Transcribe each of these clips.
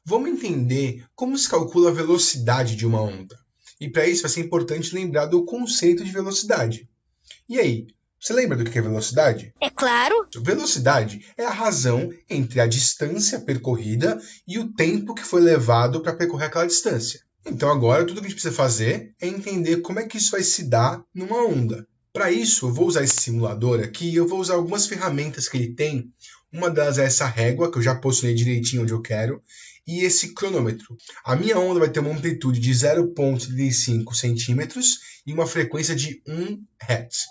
Vamos entender como se calcula a velocidade de uma onda. E para isso vai ser importante lembrar do conceito de velocidade. E aí, você lembra do que é velocidade? É claro. Velocidade é a razão entre a distância percorrida e o tempo que foi levado para percorrer aquela distância. Então agora tudo que a gente precisa fazer é entender como é que isso vai se dar numa onda. Para isso, eu vou usar esse simulador aqui e eu vou usar algumas ferramentas que ele tem. Uma delas é essa régua, que eu já posicionei direitinho onde eu quero, e esse cronômetro. A minha onda vai ter uma amplitude de 0,35 centímetros e uma frequência de 1 Hz.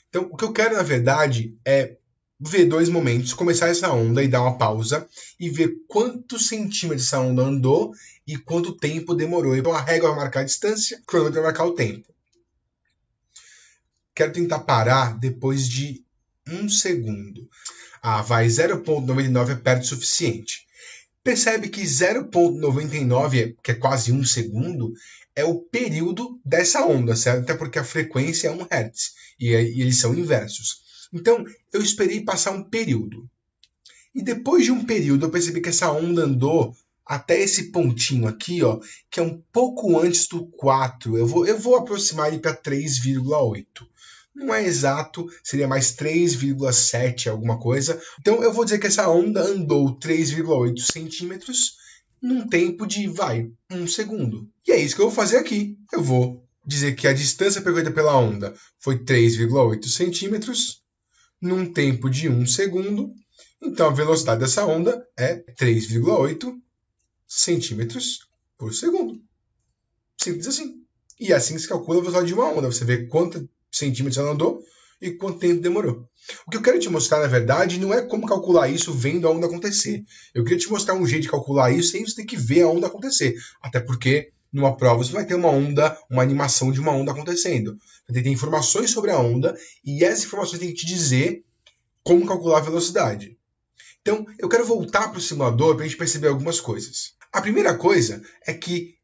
Então, o que eu quero, na verdade, é ver dois momentos, começar essa onda e dar uma pausa e ver quantos centímetros essa onda andou e quanto tempo demorou. Então, a régua vai marcar a distância, o cronômetro vai marcar o tempo. Quero tentar parar depois de 1 segundo. Vai 0,99 é perto o suficiente. Percebe que 0,99, que é quase 1 segundo, é o período dessa onda, certo? Até porque a frequência é 1 Hz e eles são inversos. Então, eu esperei passar um período. E depois de um período, eu percebi que essa onda andou até esse pontinho aqui, ó, que é um pouco antes do 4. Eu vou aproximar ele para 3,8. Não é exato, seria mais 3,7 alguma coisa. Então eu vou dizer que essa onda andou 3,8 centímetros num tempo de, 1 segundo. E é isso que eu vou fazer aqui. Eu vou dizer que a distância percorrida pela onda foi 3,8 centímetros num tempo de 1 segundo. Então a velocidade dessa onda é 3,8 centímetros por segundo. Simples assim. E é assim que se calcula a velocidade de uma onda. Você vê quantos centímetros ela andou e quanto tempo demorou. O que eu quero te mostrar, na verdade, não é como calcular isso vendo a onda acontecer. Eu queria te mostrar um jeito de calcular isso sem você ter que ver a onda acontecer. Até porque numa prova você vai ter uma onda, uma animação de uma onda acontecendo. Você tem informações sobre a onda e essas informações têm que te dizer como calcular a velocidade. Então, eu quero voltar para o simulador para a gente perceber algumas coisas. A primeira coisa é que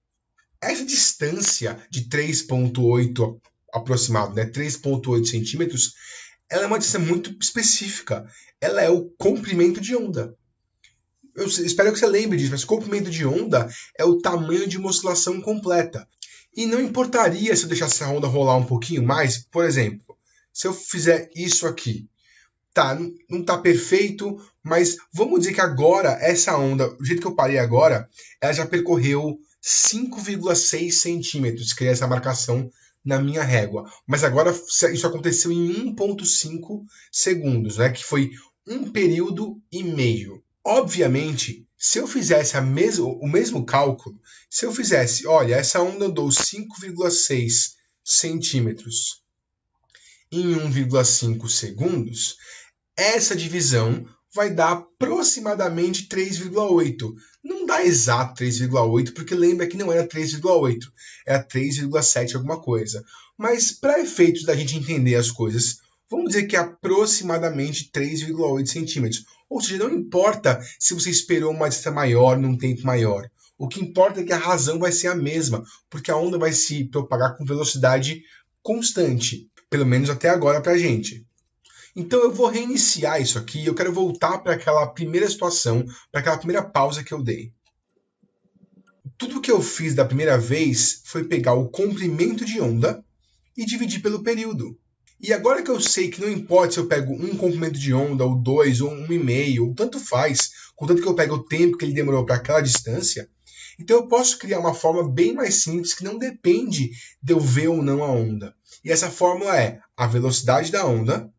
essa distância de 3,8 aproximado, né, 3,8 centímetros, ela é uma distância muito específica. Ela é o comprimento de onda. Eu espero que você lembre disso, mas comprimento de onda é o tamanho de uma oscilação completa. E não importaria se eu deixasse essa onda rolar um pouquinho mais, por exemplo, se eu fizer isso aqui, não tá perfeito, mas vamos dizer que agora, essa onda, do jeito que eu parei agora, ela já percorreu 5,6 centímetros, que é essa marcação na minha régua. Mas agora isso aconteceu em 1,5 segundos, né? Que foi um período e meio. Obviamente, se eu fizesse o mesmo cálculo, se eu fizesse, olha, essa onda andou 5,6 centímetros em 1,5 segundos, essa divisão vai dar aproximadamente 3,8. Não dá exato 3,8, porque lembra que não era 3,8, era 3,7 alguma coisa. Mas para efeitos da gente entender as coisas, vamos dizer que é aproximadamente 3,8 centímetros. Ou seja, não importa se você esperou uma distância maior num tempo maior. O que importa é que a razão vai ser a mesma, porque a onda vai se propagar com velocidade constante, pelo menos até agora para a gente. Então eu vou reiniciar isso aqui, eu quero voltar para aquela primeira situação, para aquela primeira pausa que eu dei. Tudo que eu fiz da primeira vez foi pegar o comprimento de onda e dividir pelo período. E agora que eu sei que não importa se eu pego um comprimento de onda, ou dois, ou 1,5, ou tanto faz, contanto que eu pego o tempo que ele demorou para aquela distância, então eu posso criar uma fórmula bem mais simples que não depende de eu ver ou não a onda. E essa fórmula é a velocidade da onda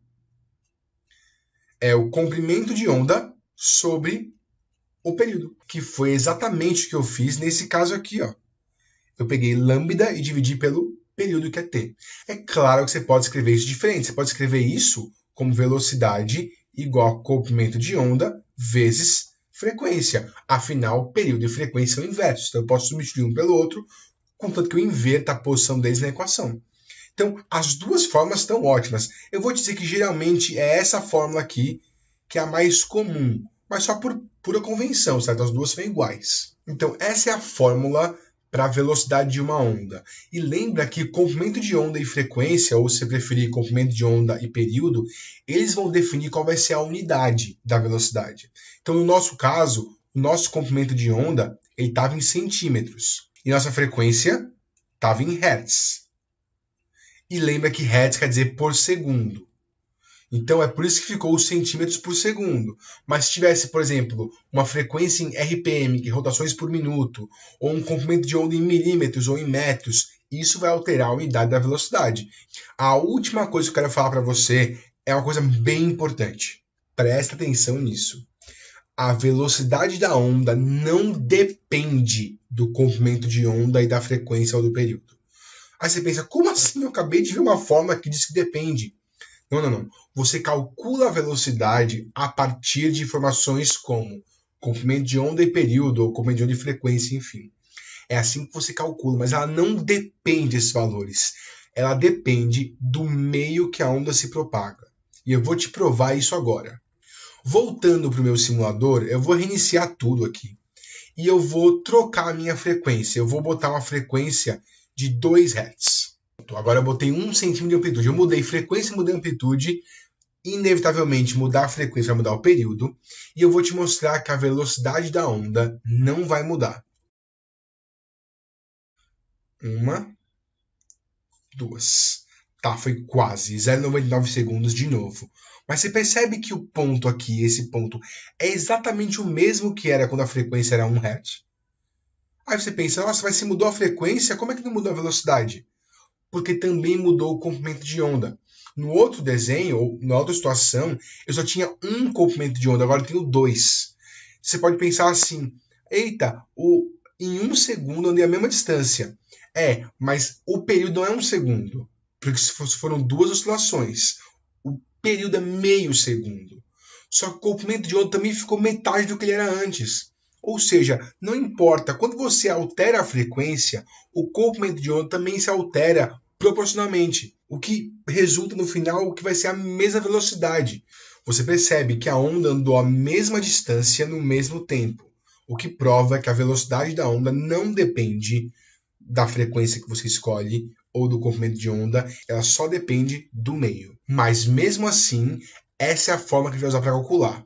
é o comprimento de onda sobre o período, que foi exatamente o que eu fiz nesse caso aqui, ó. Eu peguei lambda e dividi pelo período que é t. É claro que você pode escrever isso diferente. Você pode escrever isso como velocidade igual a comprimento de onda vezes frequência. Afinal, período e frequência são inversos. Então eu posso substituir um pelo outro, contanto que eu inverta a posição deles na equação. Então, as duas fórmulas estão ótimas. Eu vou dizer que geralmente é essa fórmula aqui que é a mais comum, mas só por pura convenção, certo? As duas são iguais. Então, essa é a fórmula para a velocidade de uma onda. E lembra que comprimento de onda e frequência, ou se preferir comprimento de onda e período, eles vão definir qual vai ser a unidade da velocidade. Então, no nosso caso, o nosso comprimento de onda estava em centímetros e nossa frequência estava em hertz. E lembra que hertz quer dizer por segundo. Então é por isso que ficou os centímetros por segundo. Mas se tivesse, por exemplo, uma frequência em RPM, que é rotações por minuto, ou um comprimento de onda em milímetros ou em metros, isso vai alterar a unidade da velocidade. A última coisa que eu quero falar para você é uma coisa bem importante. Presta atenção nisso. A velocidade da onda não depende do comprimento de onda e da frequência ou do período. Aí você pensa, como assim? Eu acabei de ver uma fórmula que diz que depende. Não. Você calcula a velocidade a partir de informações como comprimento de onda e período, ou comprimento de onda e frequência, enfim. É assim que você calcula, mas ela não depende desses valores. Ela depende do meio que a onda se propaga. E eu vou te provar isso agora. Voltando para o meu simulador, eu vou reiniciar tudo aqui. E eu vou trocar a minha frequência. Eu vou botar uma frequência de 2 Hz. Agora eu botei 1 centímetro de amplitude. Eu mudei frequência e mudei amplitude. Inevitavelmente mudar a frequência vai mudar o período. E eu vou te mostrar que a velocidade da onda não vai mudar. 1, 2. Tá, foi quase. 0,99 segundos de novo. Mas você percebe que o ponto aqui, esse ponto, é exatamente o mesmo que era quando a frequência era 1 Hz? Aí você pensa, nossa, mas se mudou a frequência, como é que não mudou a velocidade? Porque também mudou o comprimento de onda. No outro desenho, ou na outra situação, eu só tinha um comprimento de onda, agora eu tenho 2. Você pode pensar assim, eita, em 1 segundo eu andei a mesma distância. Mas o período não é 1 segundo, porque foram 2 oscilações. O período é meio segundo. Só que o comprimento de onda também ficou metade do que ele era antes. Ou seja, não importa, quando você altera a frequência, o comprimento de onda também se altera proporcionalmente, o que resulta no final que vai ser a mesma velocidade. Você percebe que a onda andou a mesma distância no mesmo tempo, o que prova que a velocidade da onda não depende da frequência que você escolhe ou do comprimento de onda, ela só depende do meio. Mas mesmo assim, essa é a forma que a gente vai usar para calcular.